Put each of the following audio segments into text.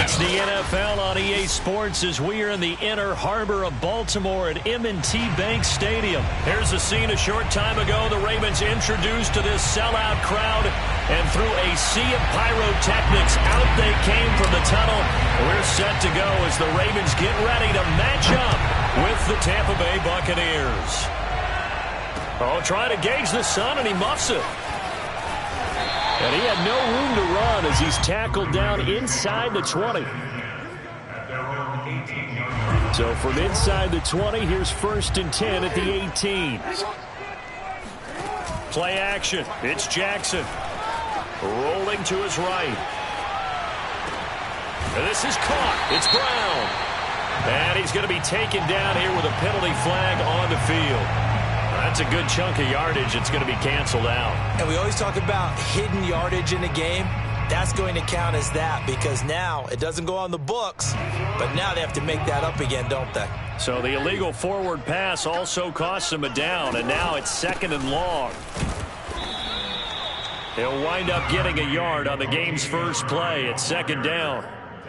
It's the NFL on EA Sports as we are in the inner harbor of Baltimore at M&T Bank Stadium. Here's a scene a short time ago. The Ravens introduced to this sellout crowd, and through a sea of pyrotechnics, out they came from the tunnel. We're set to go as the Ravens get ready to match up with the Tampa Bay Buccaneers. Oh, trying to gauge the sun, and he muffs it. And he had no room to run as he's tackled down inside the 20. So from inside the 20, here's 1st and 10 at the 18. Play action. It's Jackson. Rolling to his right. And this is caught. It's Brown. And he's going to be taken down here with a penalty flag on the field. That's a good chunk of yardage. It's going to be canceled out. And we always talk about hidden yardage in a game. That's going to count as that because now it doesn't go on the books, but now they have to make that up again, don't they? So the illegal forward pass also costs him a down, and now it's 2nd and long. He'll wind up getting a yard on the game's first play at 2nd down.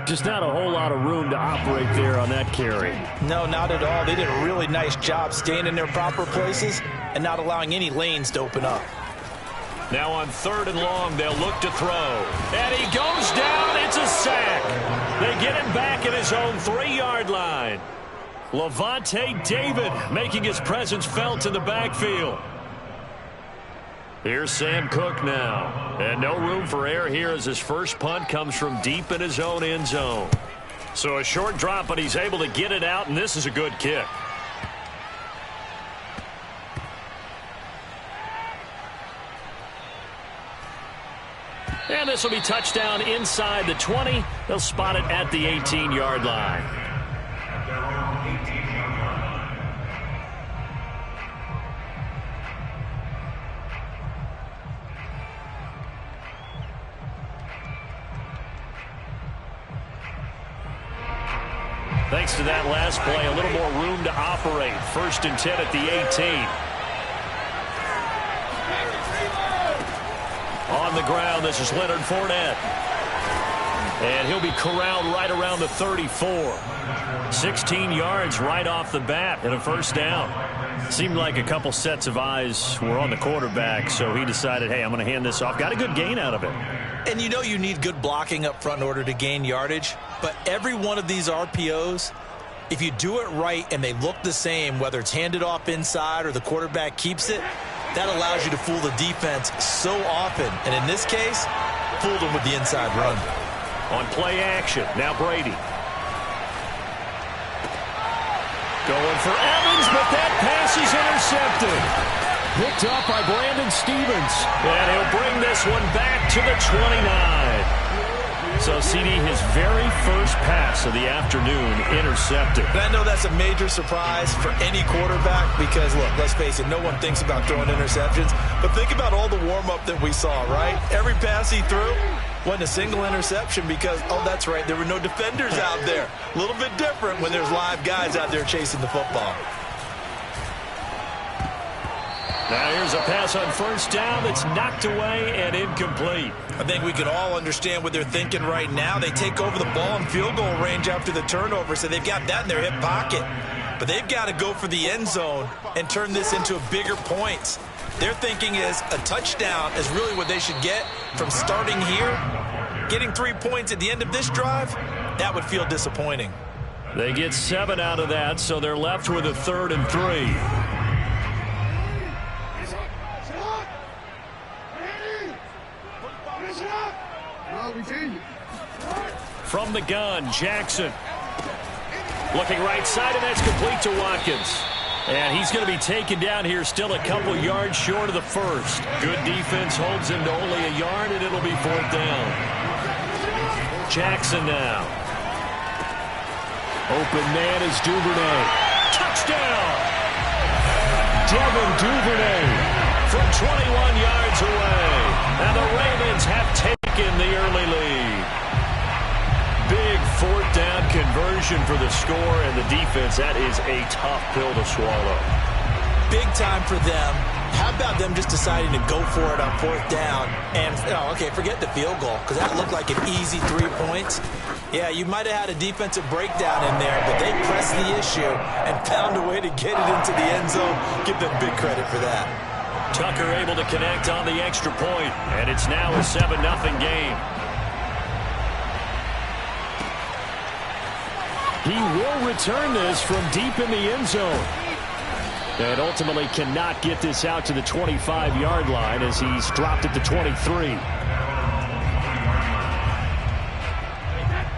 Just not a whole lot of room to operate there on that carry. No, not at all. They did a really nice job staying in their proper places and not allowing any lanes to open up. Now on 3rd and long, they'll look to throw. And he goes down. It's a sack. They get him back at his own 3-yard line. Levante David making his presence felt in the backfield. Here's Sam Cook now. And no room for error here as his first punt comes from deep in his own end zone. So a short drop, but he's able to get it out, and this is a good kick. And this will be touchdown inside the 20. They'll spot it at the 18-yard line. Thanks to that last play, a little more room to operate. 1st and 10 at the 18. On the ground, this is Leonard Fournette. And he'll be corralled right around the 34. 16 yards right off the bat and a 1st down. Seemed like a couple sets of eyes were on the quarterback, so he decided, hey, I'm going to hand this off. Got a good gain out of it. And you know you need good blocking up front in order to gain yardage, but every one of these RPOs, if you do it right and they look the same, whether it's handed off inside or the quarterback keeps it, that allows you to fool the defense so often. And in this case, fooled them with the inside run. On play action, now Brady. Going for Evans, but that pass is intercepted. Picked up by Brandon Stevens. And he'll bring this one back to the 29. So, CD, his very first pass of the afternoon intercepted. And I know that's a major surprise for any quarterback because, look, let's face it, no one thinks about throwing interceptions. But think about all the warm-up that we saw, right? Every pass he threw wasn't a single interception because, oh, that's right, there were no defenders out there. A little bit different when there's live guys out there chasing the football. Now here's a pass on 1st down that's knocked away and incomplete. I think we can all understand what they're thinking right now. They take over the ball in field goal range after the turnover, so they've got that in their hip pocket. But they've got to go for the end zone and turn this into bigger points. Their thinking is a touchdown is really what they should get from starting here. Getting 3 points at the end of this drive, that would feel disappointing. They get 7 out of that, so they're left with a 3rd and 3. From the gun, Jackson. Looking right side, and that's complete to Watkins. And he's going to be taken down here still a couple yards short of the 1st. Good defense holds him to only a yard, and it'll be 4th down. Jackson now. Open man is Duvernay. Touchdown! Devin Duvernay from 21 yards away. And the Ravens have taken the early lead. Big 4th down conversion for the score, and the defense, that is a tough pill to swallow. Big time for them. How about them just deciding to go for it on 4th down and, oh, okay, forget the field goal because that looked like an easy 3 points. Yeah, you might have had a defensive breakdown in there, but they pressed the issue and found a way to get it into the end zone. Give them big credit for that. Tucker able to connect on the extra point, and it's now a 7-0 game. He will return this from deep in the end zone. And ultimately cannot get this out to the 25-yard line as he's dropped it to 23.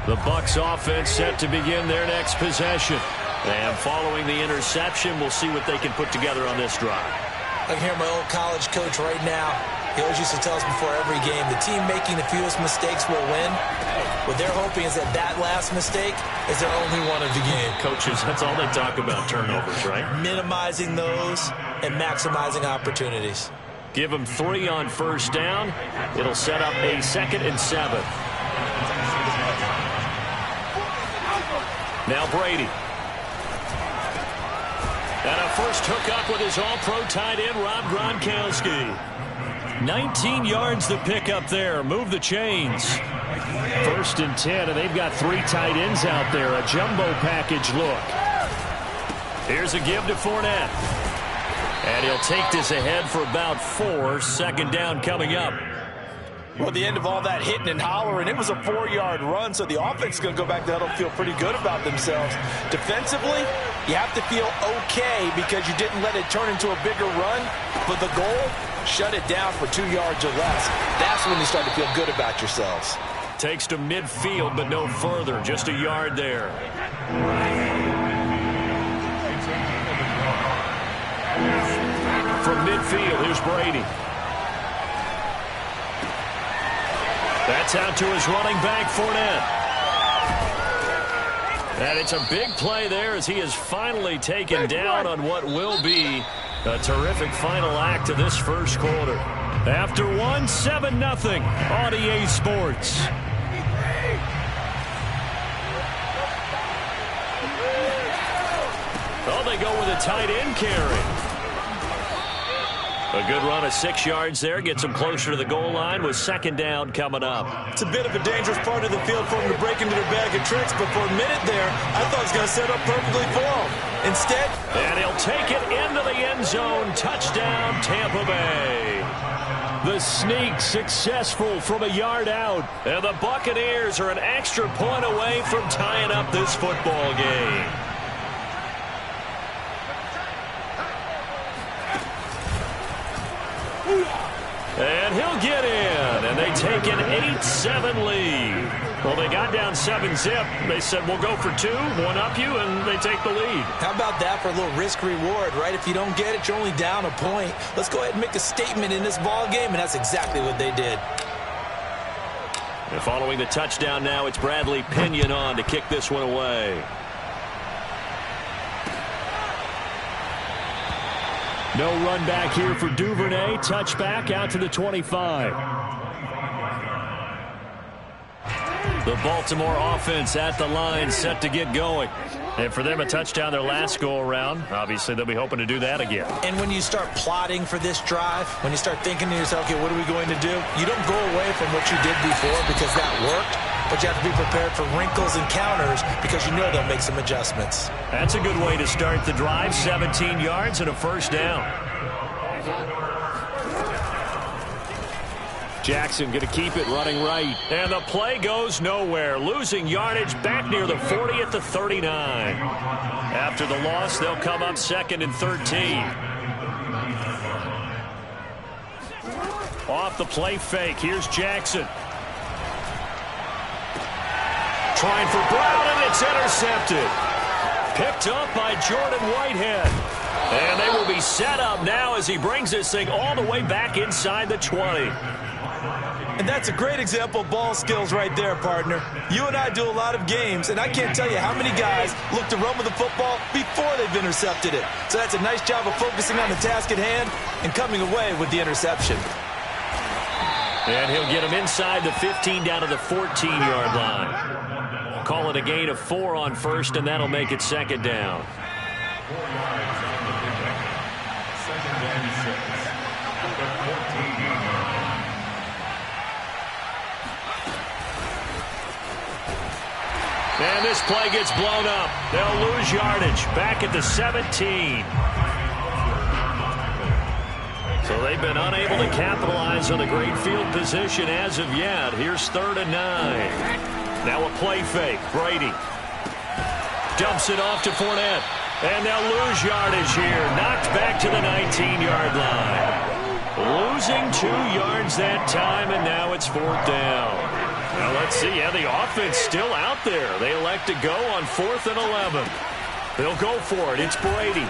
The Bucs offense set to begin their next possession. And following the interception, we'll see what they can put together on this drive. I can hear my old college coach right now. He always used to tell us before every game, the team making the fewest mistakes will win. What they're hoping is that that last mistake is their only one of the game. Coaches, that's all they talk about, turnovers, right? Minimizing those and maximizing opportunities. Give them 3 on first down. It'll set up a 2nd and 7. Now Brady. And a first hookup with his all-pro tight end, Rob Gronkowski. 19 yards the pickup there. Move the chains. 1st and 10, and they've got 3 tight ends out there. A jumbo package look. Here's a give to Fournette. And he'll take this ahead for about 4. 2nd down coming up. Well, the end of all that hitting and hollering, it was a 4-yard run, so the offense is going to go back to that and feel pretty good about themselves. Defensively, you have to feel okay because you didn't let it turn into a bigger run, but the goal, shut it down for 2 yards or less. That's when you start to feel good about yourselves. Takes to midfield, but no further. Just a yard there. From midfield, here's Brady. That's out to his running back, Fournette. And it's a big play there as he is finally taken down on what will be a terrific final act of this first quarter. After 1, 7-0 on EA Sports. Oh, they go with a tight end carry. A good run of 6 yards there. Gets him closer to the goal line with 2nd down coming up. It's a bit of a dangerous part of the field for him to break into their bag of tricks, but for a minute there, I thought he was going to set up perfectly for him. Instead, and he'll take it into the end zone. Touchdown, Tampa Bay. The sneak successful from a yard out. And the Buccaneers are an extra point away from tying up this football game. And he'll get in, and they take an 8-7 lead. Well, they got down 7-zip. They said, we'll go for 2, one-up you, and they take the lead. How about that for a little risk-reward, right? If you don't get it, you're only down a point. Let's go ahead and make a statement in this ball game, and that's exactly what they did. And following the touchdown now, it's Bradley Pinion on to kick this one away. No run back here for Duvernay. Touchback out to the 25. The Baltimore offense at the line set to get going. And for them, a touchdown their last go-around. Obviously, they'll be hoping to do that again. And when you start plotting for this drive, when you start thinking to yourself, okay, what are we going to do? You don't go away from what you did before because that worked. But you have to be prepared for wrinkles and counters because you know they'll make some adjustments. That's a good way to start the drive. 17 yards and a first down. Jackson going to keep it running right. And the play goes nowhere. Losing yardage back near the 40 at the 39. After the loss, they'll come up 2nd and 13. Off the play fake. Here's Jackson. Trying for Brown, and it's intercepted. Picked up by Jordan Whitehead. And they will be set up now as he brings this thing all the way back inside the 20. And that's a great example of ball skills right there, partner. You and I do a lot of games, and I can't tell you how many guys look to run with the football before they've intercepted it. So that's a nice job of focusing on the task at hand and coming away with the interception. And he'll get him inside the 15 down to the 14-yard line. Call it a gain of 4 on first, and that'll make it 2nd down. And this play gets blown up. They'll lose yardage back at the 17. So they've been unable to capitalize on a great field position as of yet. Here's 3rd and 9. Now a play fake. Brady dumps it off to Fournette. And they'll lose yardage here. Knocked back to the 19-yard line. Losing 2 yards that time, and now it's 4th down. Now let's see. Yeah, the offense still out there. They elect to go on 4th and 11. They'll go for it. It's Brady.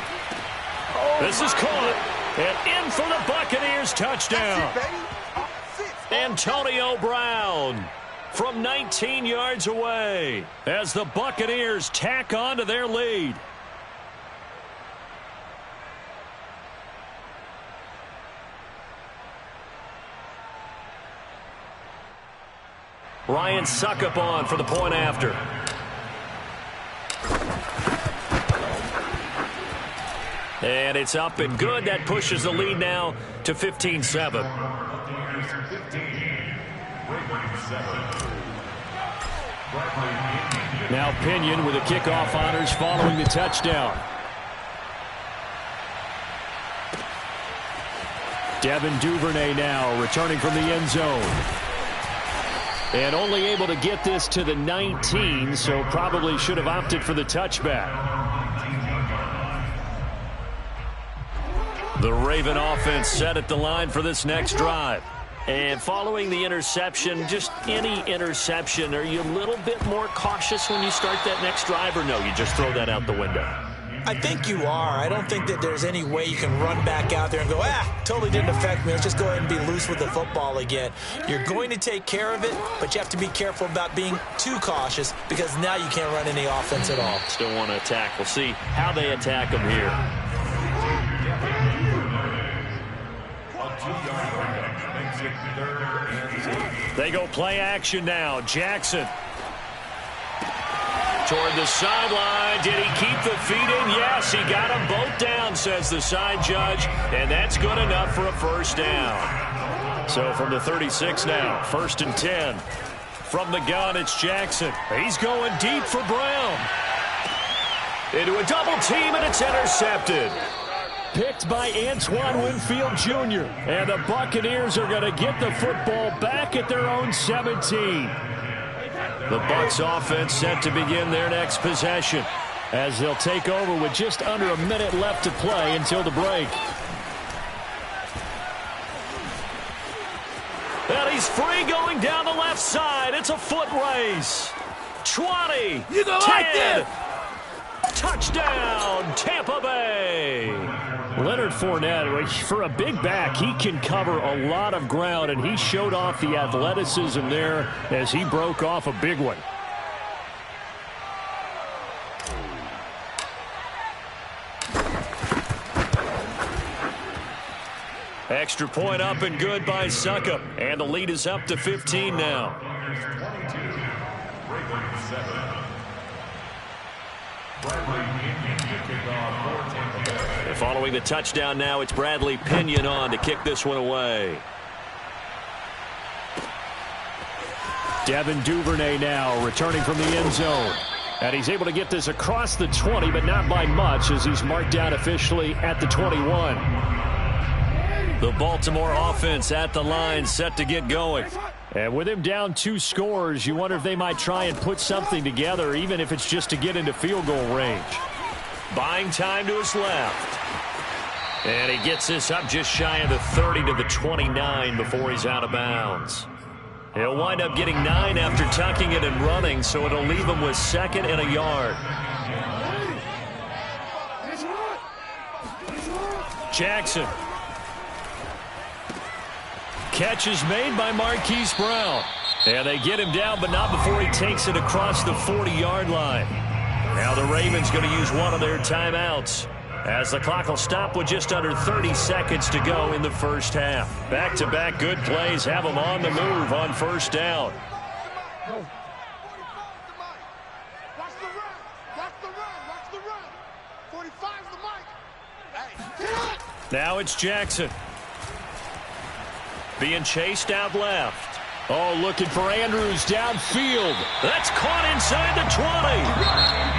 This is caught. And in for the Buccaneers touchdown. Antonio Brown from 19 yards away as the Buccaneers tack on to their lead. Ryan Suckup on for the point after. And it's up and good. That pushes the lead now to 15-7. Now Pinion with the kickoff honors following the touchdown. Devin Duvernay now returning from the end zone. And only able to get this to the 19, so probably should have opted for the touchback. The Raven offense set at the line for this next drive. And following the interception, just any interception, are you a little bit more cautious when you start that next drive, or no, you just throw that out the window? I think you are. I don't think that there's any way you can run back out there and go, totally didn't affect me. Let's just go ahead and be loose with the football again. You're going to take care of it, but you have to be careful about being too cautious because now you can't run any offense at all. Still want to attack. We'll see how they attack them here. They go play action now. Jackson toward the sideline. Did he keep the feet in? Yes, he got them both down, says the side judge, and that's good enough for a first down. So from the 36 now, 1st and 10. From the gun, it's Jackson. He's going deep for Brown. Into a double team, and it's intercepted. Picked by Antoine Winfield Jr. And the Buccaneers are going to get the football back at their own 17. The Bucs offense set to begin their next possession as they'll take over with just under a minute left to play until the break. And he's free going down the left side. It's a foot race. 20. You go 10. like this. Touchdown, Tampa Bay. Leonard Fournette, for a big back, he can cover a lot of ground, and he showed off the athleticism there as he broke off a big one. Extra point up and good by Suckup, and the lead is up to 15 now. Following the touchdown now, it's Bradley Pinion on to kick this one away. Devin Duvernay now returning from the end zone. And he's able to get this across the 20, but not by much as he's marked down officially at the 21. The Baltimore offense at the line set to get going. And with him down 2 scores, you wonder if they might try and put something together, even if it's just to get into field goal range. Buying time to his left. And he gets this up just shy of the 30 to the 29 before he's out of bounds. He'll wind up getting 9 after tucking it and running, so it'll leave him with 2nd and a yard. Jackson. Catch is made by Marquise Brown. And they get him down, but not before he takes it across the 40-yard line. Now the Ravens going to use one of their timeouts as the clock will stop with just under 30 seconds to go in the first half. Back-to-back good plays have them on the move on first down. Now it's Jackson. Being chased out left. Oh, looking for Andrews downfield. That's caught inside the 20.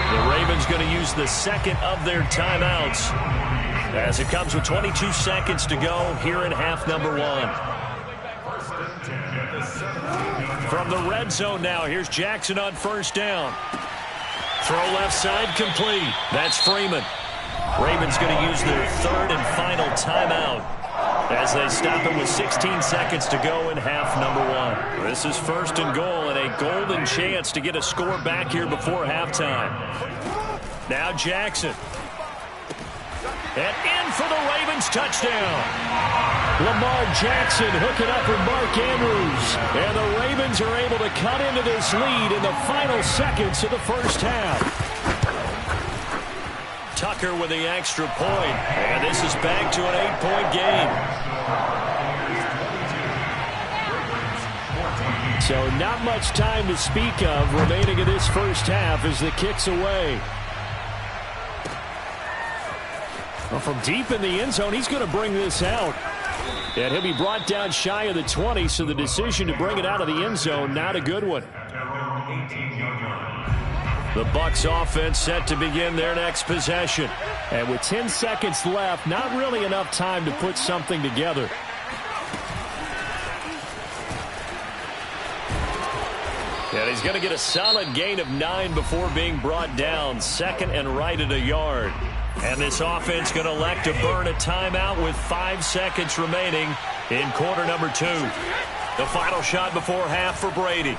The Ravens going to use the second of their timeouts as it comes with 22 seconds to go here in half number one. From the red zone now, here's Jackson on first down. Throw left side complete. That's Freeman. Ravens going to use their third and final timeout as they stop it with 16 seconds to go in half number one. This is first and goal and a golden chance to get a score back here before halftime. Now Jackson. And in for the Ravens touchdown. Lamar Jackson hooking up with Mark Andrews. And the Ravens are able to cut into this lead in the final seconds of the first half. Tucker with the extra point. And this is back to an 8-point game. So not much time to speak of remaining in this first half as the kick's away. Well, from deep in the end zone, he's going to bring this out. And he'll be brought down shy of the 20, so the decision to bring it out of the end zone, not a good one. The Bucs offense set to begin their next possession. And with 10 seconds left, not really enough time to put something together. And he's going to get a solid gain of 9 before being brought down. Second and right at a yard. And this offense going to elect to burn a timeout with 5 seconds remaining in quarter number 2. The final shot before half for Brady.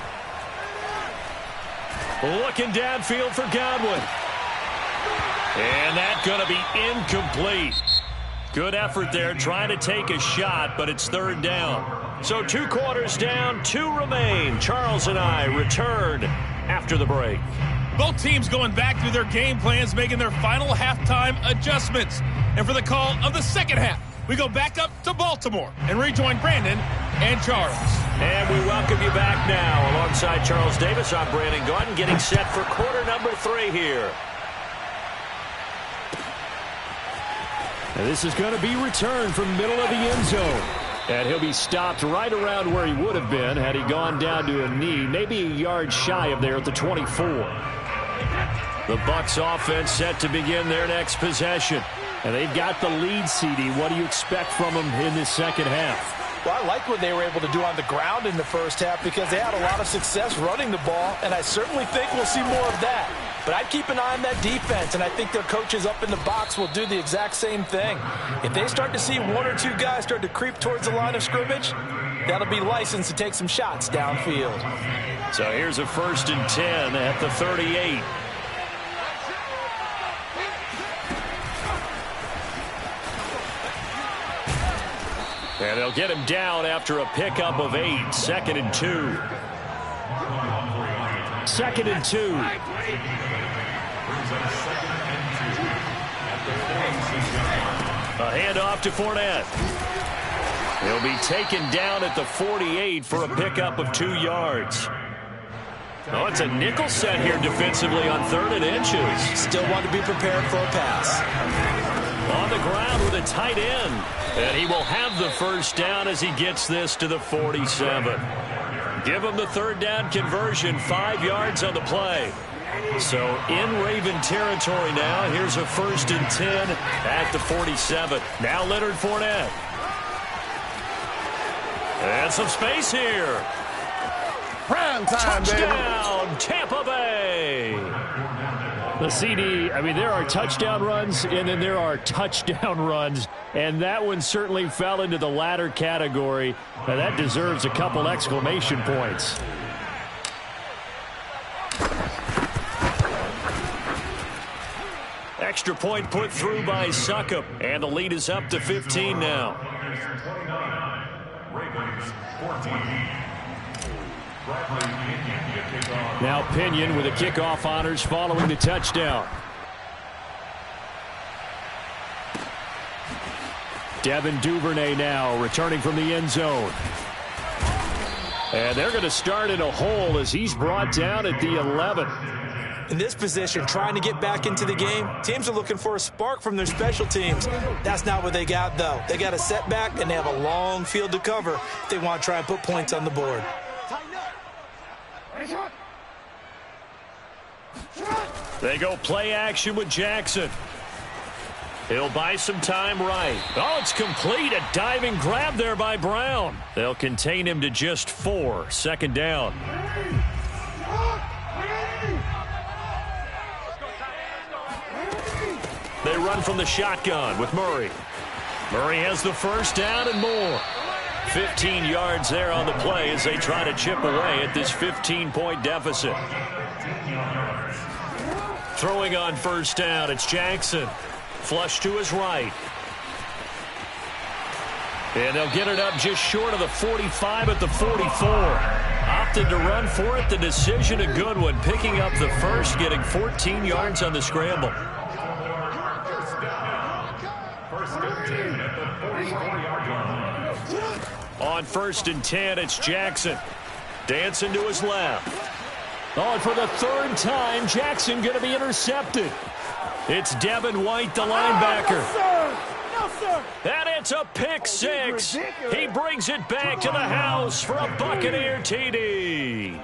Looking downfield for Godwin. And that's going to be incomplete. Good effort there trying to take a shot, but it's third down. So 2 quarters down, 2 remain. Charles and I return after the break. Both teams going back through their game plans, making their final halftime adjustments. And for the call of the second half, we go back up to Baltimore and rejoin Brandon and Charles. And we welcome you back now. Alongside Charles Davis, I'm Brandon Gordon, getting set for quarter number 3 here. And this is going to be returned from the middle of the end zone. And he'll be stopped right around where he would have been had he gone down to a knee, maybe a yard shy of there at the 24. The Bucs offense set to begin their next possession. And they've got the lead, CD. What do you expect from them in this second half? Well, I like what they were able to do on the ground in the first half because they had a lot of success running the ball, and I certainly think we'll see more of that. But I'd keep an eye on that defense, and I think their coaches up in the box will do the exact same thing. If they start to see 1 or 2 guys start to creep towards the line of scrimmage, that'll be licensed to take some shots downfield. So here's a 1st and 10 at the 38. And they'll get him down after a pickup of 8. 2nd and 2. 2nd and 2. A handoff to Fournette. He'll be taken down at the 48 for a pickup of 2 yards. Oh, it's a nickel set here defensively on 3rd and inches. Still want to be prepared for a pass. On the ground with a tight end. And he will have the first down as he gets this to the 47. Give him the 3rd down conversion, 5 yards on the play. So in Raven territory now, here's a 1st and 10 at the 47. Now Leonard Fournette. And some space here. Prime time, touchdown, baby. Tampa Bay. The CD, I mean, there are touchdown runs, and then there are touchdown runs, and that one certainly fell into the latter category. Now, that deserves a couple exclamation points. Extra point put through by Succop, and the lead is up to 15 now. Now Pinion with the kickoff honors following the touchdown. Devin Duvernay now returning from the end zone. And they're going to start in a hole as he's brought down at the 11. In this position, trying to get back into the game, teams are looking for a spark from their special teams. That's not what they got, though. They got a setback, and they have a long field to cover if they want to try and put points on the board. They go play action with Jackson. He'll buy some time right. Oh, it's complete. A diving grab there by Brown. They'll contain him to just 4. Second down. They run from the shotgun with Murray. Murray has the first down and more. 15 yards there on the play as they try to chip away at this 15-point deficit. Throwing on first down, it's Jackson. Flush to his right. And they'll get it up just short of the 45 at the 44. Opted to run for it. The decision a good one. Picking up the first, getting 14 yards on the scramble. On first and 10, it's Jackson. Dancing to his left. Oh, and for the third time, Jackson going to be intercepted. It's Devin White, the linebacker. No, sir. And it's a pick six. He brings it back to the house for a Buccaneer TD.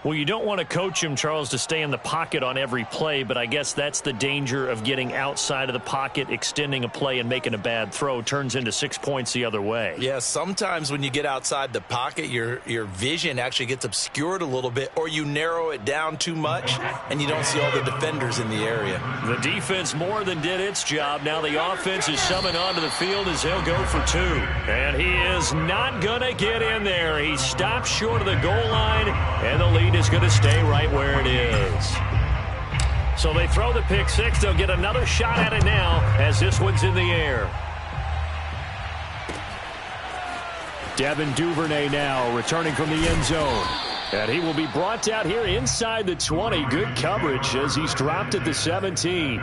Well, you don't want to coach him, Charles, to stay in the pocket on every play, but I guess that's the danger of getting outside of the pocket, extending a play, and making a bad throw. Turns into 6 points the other way. Yeah, sometimes when you get outside the pocket, your vision actually gets obscured a little bit, or you narrow it down too much, and you don't see all the defenders in the area. The defense more than did its job. Now the offense is summoned onto the field as he'll go for 2. And he is not going to get in there. He stops short of the goal line, and the lead is going to stay right where it is. So they throw the pick six. They'll get another shot at it now as this one's in the air. Devin Duvernay now returning from the end zone. And he will be brought out here inside the 20. Good coverage as he's dropped at the 17.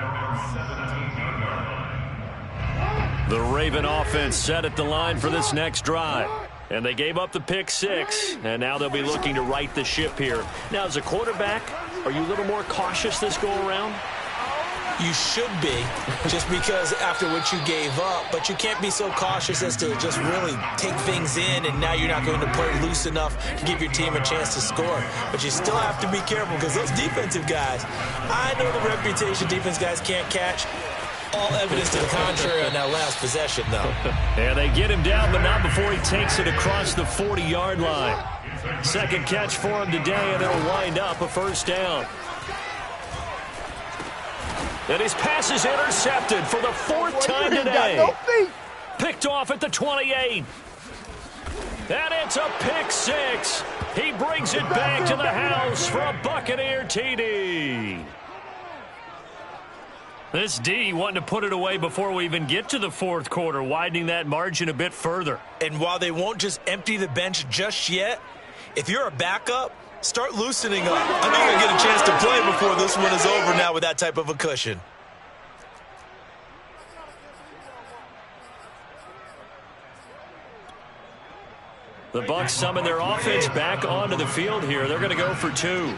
The Raven offense set at the line for this next drive. And they gave up the pick six, and now they'll be looking to right the ship here. Now, as a quarterback, are you a little more cautious this go-around? You should be, just because after what you gave up, but you can't be so cautious as to just really take things in, and now you're not going to play loose enough to give your team a chance to score. But you still have to be careful because those defensive guys, I know the reputation defense guys can't catch. All evidence to the contrary on that last possession, though. And they get him down, but not before he takes it across the 40-yard line. Second catch for him today, and they'll wind up a first down. And his pass is intercepted for the 4th time today. Picked off at the 28. And it's a pick six. He brings it back to the house for a Buccaneer TD. This D wanting to put it away before we even get to the 4th quarter, widening that margin a bit further. And while they won't just empty the bench just yet, if you're a backup, start loosening up. I think you're going to get a chance to play before this one is over now with that type of a cushion. The Bucs summon their offense back onto the field here. They're going to go for 2.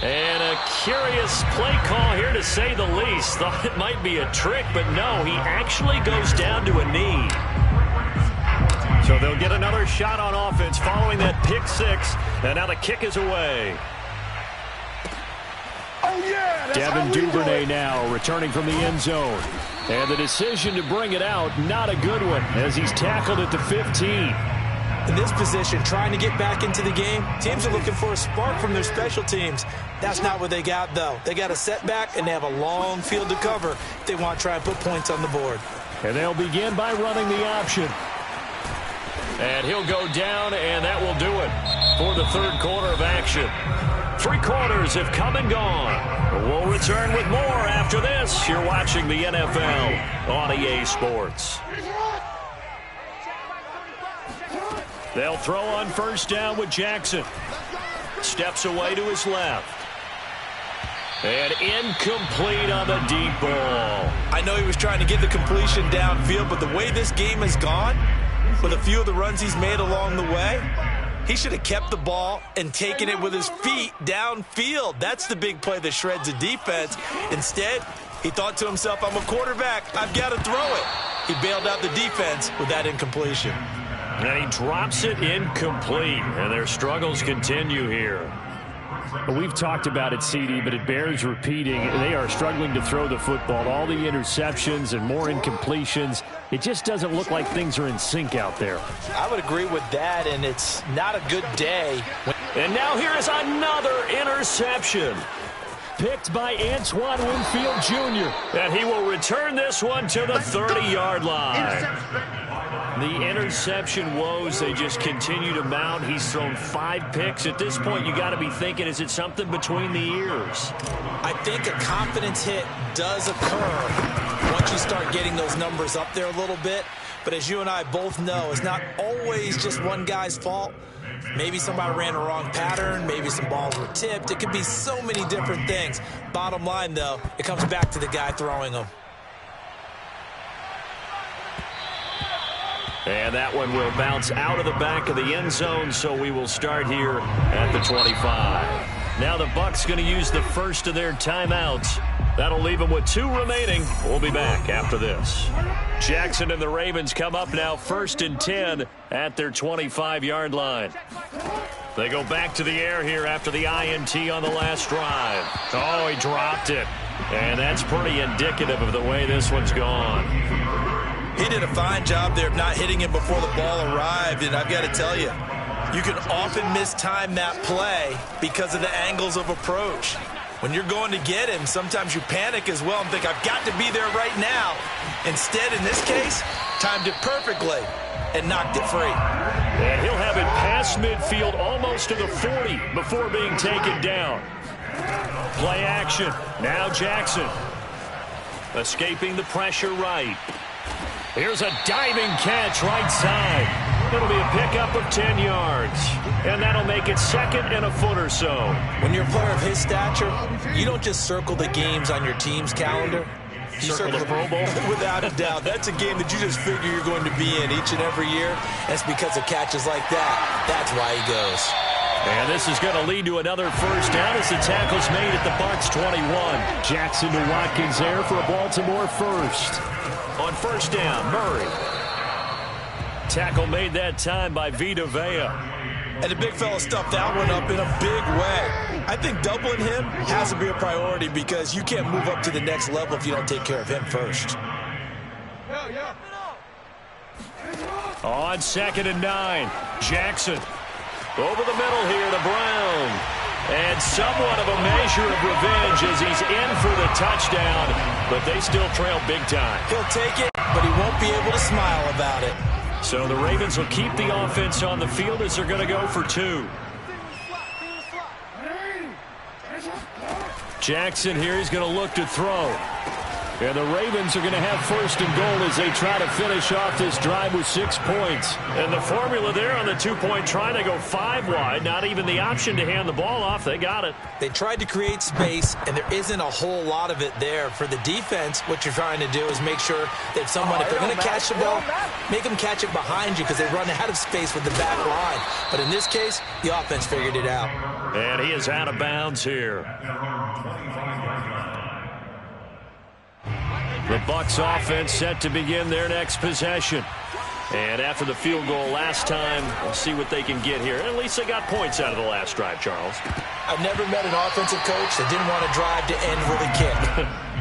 And a curious play call here, to say the least. Thought it might be a trick, but no, he actually goes down to a knee. So they'll get another shot on offense following that pick six, and now the kick is away. Oh, yeah, Devin Duvernay now returning from the end zone. And the decision to bring it out, not a good one, as he's tackled at the 15. In this position, trying to get back into the game, teams are looking for a spark from their special teams. That's not what they got, though. They got a setback, and they have a long field to cover if they want to try and put points on the board. And they'll begin by running the option. And he'll go down, and that will do it for the 3rd quarter of action. 3 quarters have come and gone. We'll return with more after this. You're watching the NFL on EA Sports. They'll throw on first down with Jackson. Steps away to his left. And incomplete on the deep ball. I know he was trying to get the completion downfield, but the way this game has gone, with a few of the runs he's made along the way, he should have kept the ball and taken it with his feet downfield. That's the big play that shreds the defense. Instead, he thought to himself, I'm a quarterback, I've got to throw it. He bailed out the defense with that incompletion. And he drops it incomplete, and their struggles continue here. We've talked about it, CD, but it bears repeating. They are struggling to throw the football. All the interceptions and more incompletions. It just doesn't look like things are in sync out there. I would agree with that, and it's not a good day. And now here is another interception. Picked by Antoine Winfield Jr. And he will return this one to the 30-yard line. The interception woes, they just continue to mount. He's thrown 5 picks. At this point, you got to be thinking, is it something between the ears? I think a confidence hit does occur once you start getting those numbers up there a little bit. But as you and I both know, it's not always just one guy's fault. Maybe somebody ran a wrong pattern. Maybe some balls were tipped. It could be so many different things. Bottom line, though, it comes back to the guy throwing them. And that one will bounce out of the back of the end zone, so we will start here at the 25. Now the Bucs going to use the first of their timeouts. That'll leave them with 2 remaining. We'll be back after this. Jackson and the Ravens come up now 1st and 10 at their 25-yard line. They go back to the air here after the INT on the last drive. Oh, he dropped it. And that's pretty indicative of the way this one's gone. He did a fine job there of not hitting him before the ball arrived, and I've got to tell you, you can often mistime that play because of the angles of approach. When you're going to get him, sometimes you panic as well and think, I've got to be there right now. Instead, in this case, timed it perfectly and knocked it free. And he'll have it past midfield almost to the 40 before being taken down. Play action. Now Jackson. Escaping the pressure right. Here's a diving catch right side. It'll be a pickup of 10 yards. And that'll make it 2nd and a foot or so. When you're a player of his stature, you don't just circle the games on your team's calendar. You circle the Pro Bowl? Without a doubt. That's a game that you just figure you're going to be in each and every year. That's because of catches like that. That's why he goes. And this is going to lead to another first down as the tackle's made at the Bucs 21. Jackson to Watkins there for a Baltimore first. On first down, Murray. Tackle made that time by Vita Vea. And the big fella stuffed that one up in a big way. I think doubling him has to be a priority because you can't move up to the next level if you don't take care of him first. On 2nd and 9, Jackson. Over the middle here to Brown. And somewhat of a measure of revenge as he's in for the touchdown, but they still trail big time. He'll take it, but he won't be able to smile about it. So the Ravens will keep the offense on the field as they're going to go for 2. Jackson here, he's going to look to throw. And the Ravens are going to have 1st and goal as they try to finish off this drive with 6 points. And the formula there on the 2-point try, they go 5 wide. Not even the option to hand the ball off. They got it. They tried to create space, and there isn't a whole lot of it there. For the defense, what you're trying to do is make sure that someone, if they're going to catch the ball, make them catch it behind you because they run out of space with the back line. But in this case, the offense figured it out. And he is out of bounds here. The Bucs offense set to begin their next possession. And after the field goal last time, we'll see what they can get here. At least they got points out of the last drive, Charles. I've never met an offensive coach that didn't want to drive to end with a kick.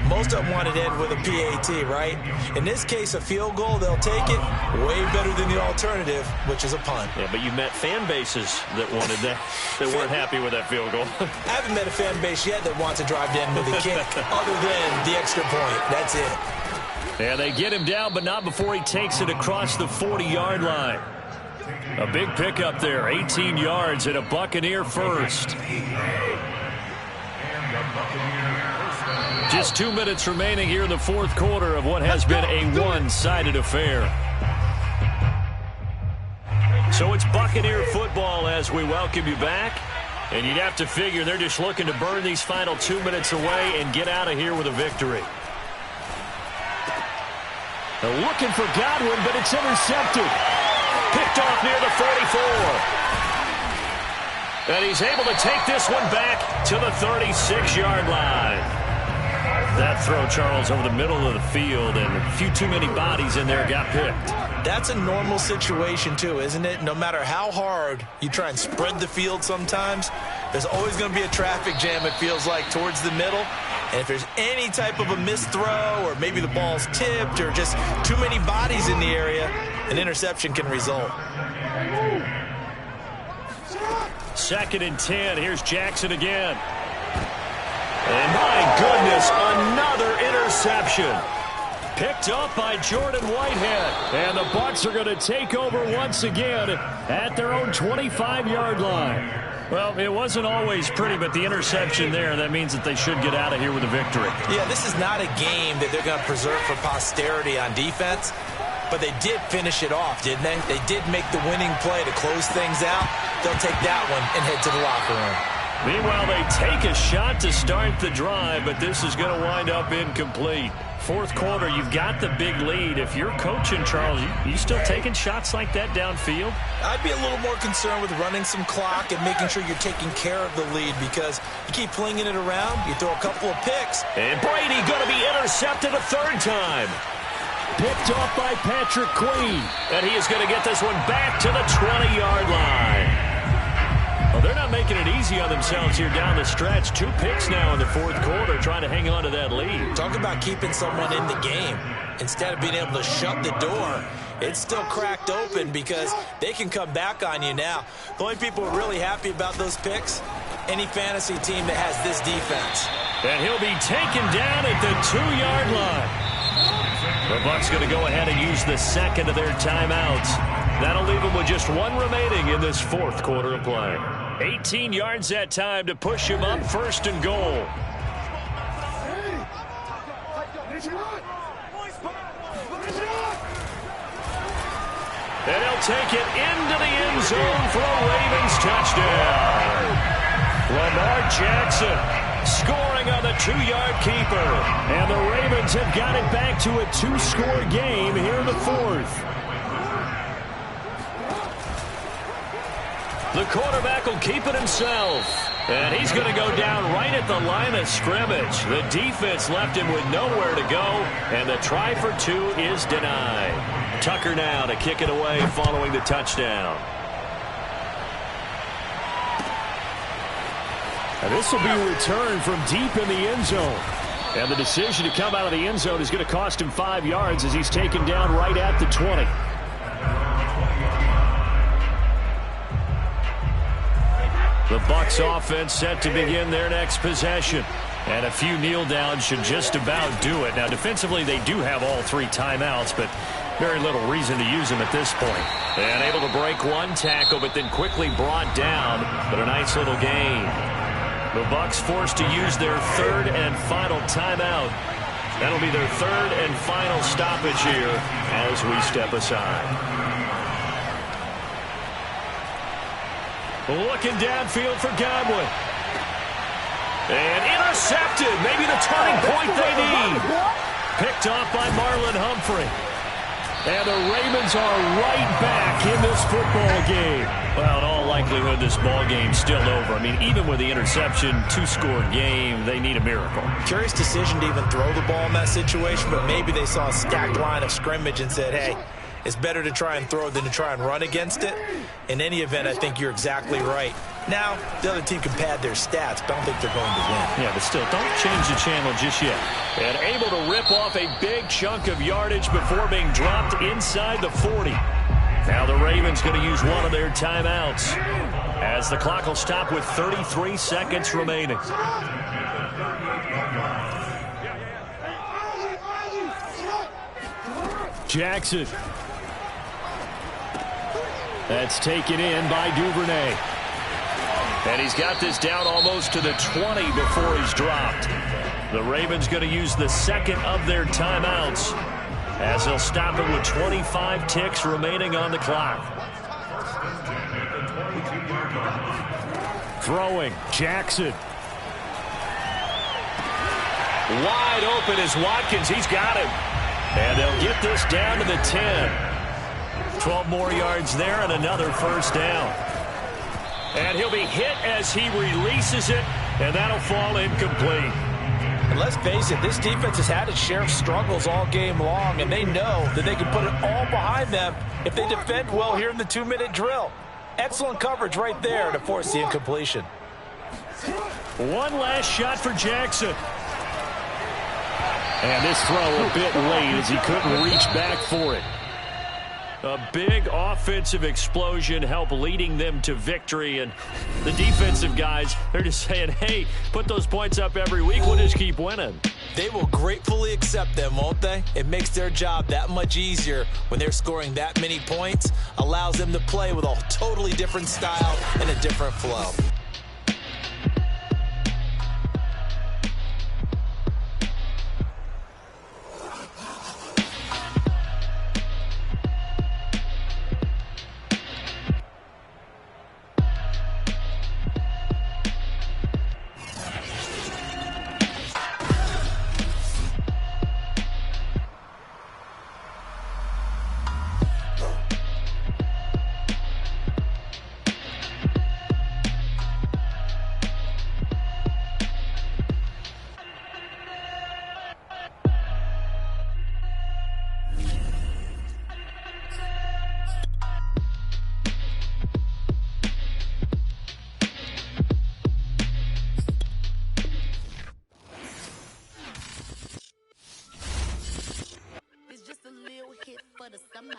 Most of them wanted to end with a PAT, right? In this case, a field goal, they'll take it way better than the alternative, which is a punt. Yeah, but you met fan bases that wanted that, that weren't happy with that field goal. I haven't met a fan base yet that wants to drive to end with a kick other than the extra point. That's it. Yeah, they get him down, but not before he takes it across the 40-yard line. A big pickup there, 18 yards and a Buccaneer first. Just 2 minutes remaining here in the 4th quarter of what has been a one-sided affair. So it's Buccaneer football as we welcome you back. And you'd have to figure they're just looking to burn these final 2 minutes away and get out of here with a victory. They're looking for Godwin, but it's intercepted. Picked off near the 44. And he's able to take this one back to the 36-yard line. That throw, Charles, over the middle of the field, and a few too many bodies in there got picked. That's a normal situation, too, isn't it? No matter how hard you try and spread the field sometimes, There's always going to be a traffic jam, it feels like, towards the middle. And if there's any type of a missed throw or maybe the ball's tipped or just too many bodies in the area, an interception can result. 2nd and 10. Here's Jackson again. And my goodness, another interception. Picked up by Jordan Whitehead. And the Bucs are going to take over once again at their own 25-yard line. Well, it wasn't always pretty, but the interception there, that means that they should get out of here with a victory. Yeah, this is not a game that they're going to preserve for posterity on defense, but they did finish it off, didn't they? They did make the winning play to close things out. They'll take that one and head to the locker room. Meanwhile, they take a shot to start the drive, but this is going to wind up incomplete. 4th quarter, you've got the big lead. If you're coaching, Charles, you still taking shots like that downfield? I'd be a little more concerned with running some clock and making sure you're taking care of the lead, because you keep flinging it around, you throw a couple of picks. And Brady going to be intercepted a 3rd time. Picked off by Patrick Queen. And he is going to get this one back to the 20-yard line. Well, they're not making it easy on themselves here down the stretch. 2 picks now in the 4th quarter, trying to hang on to that lead. Talk about keeping someone in the game. Instead of being able to shut the door, it's still cracked open because they can come back on you now. The only people who are really happy about those picks, any fantasy team that has this defense. And he'll be taken down at the 2-yard line. The Bucs going to go ahead and use the 2nd of their timeouts. That'll leave them with just 1 remaining in this 4th quarter of play. 18 yards that time to push him up 1st and goal. And he'll take it into the end zone for a Ravens touchdown. Lamar Jackson scoring on the 2-yard keeper. And the Ravens have got it back to a 2-score game here in the 4th. The quarterback will keep it himself. And he's going to go down right at the line of scrimmage. The defense left him with nowhere to go. And the try for 2 is denied. Tucker now to kick it away following the touchdown. And this will be a return from deep in the end zone. And the decision to come out of the end zone is going to cost him 5 yards as he's taken down right at the 20. The Bucs offense set to begin their next possession. And a few kneel downs should just about do it. Now, defensively, they do have all 3 timeouts, but very little reason to use them at this point. And able to break 1 tackle, but then quickly brought down. But a nice little gain. The Bucs forced to use their 3rd and final timeout. That'll be their 3rd and final stoppage here as we step aside. Looking downfield for Godwin. And intercepted. Maybe the turning point they need. Picked off by Marlon Humphrey. And the Ravens are right back in this football game. Well, in all likelihood, this ball game's still over. I mean, even with the interception, 2-score game, they need a miracle. Curious decision to even throw the ball in that situation, but maybe they saw a stacked line of scrimmage and said, hey, it's better to try and throw than to try and run against it. In any event, I think you're exactly right. Now, the other team can pad their stats, but I don't think they're going to win. Yeah, but still, don't change the channel just yet. And able to rip off a big chunk of yardage before being dropped inside the 40. Now the Ravens going to use 1 of their timeouts as the clock will stop with 33 seconds remaining. Jackson. That's taken in by Duvernay. And he's got this down almost to the 20 before he's dropped. The Ravens going to use the 2nd of their timeouts as they'll stop it with 25 ticks remaining on the clock. Throwing, Jackson. Wide open is Watkins. He's got him. And they'll get this down to the 10. 12 more yards there and another 1st down. And he'll be hit as he releases it, and that'll fall incomplete. And let's face it, this defense has had its share of struggles all game long, and they know that they can put it all behind them if they defend well here in the 2-minute drill. Excellent coverage right there to force the incompletion. One last shot for Jackson. And this throw a bit late as he couldn't reach back for it. A big offensive explosion helped leading them to victory. And the defensive guys, they're just saying, hey, put those points up every week. We'll just keep winning. They will gratefully accept them, won't they? It makes their job that much easier when they're scoring that many points. Allows them to play with a totally different style and a different flow. It's just a little hit for the summer.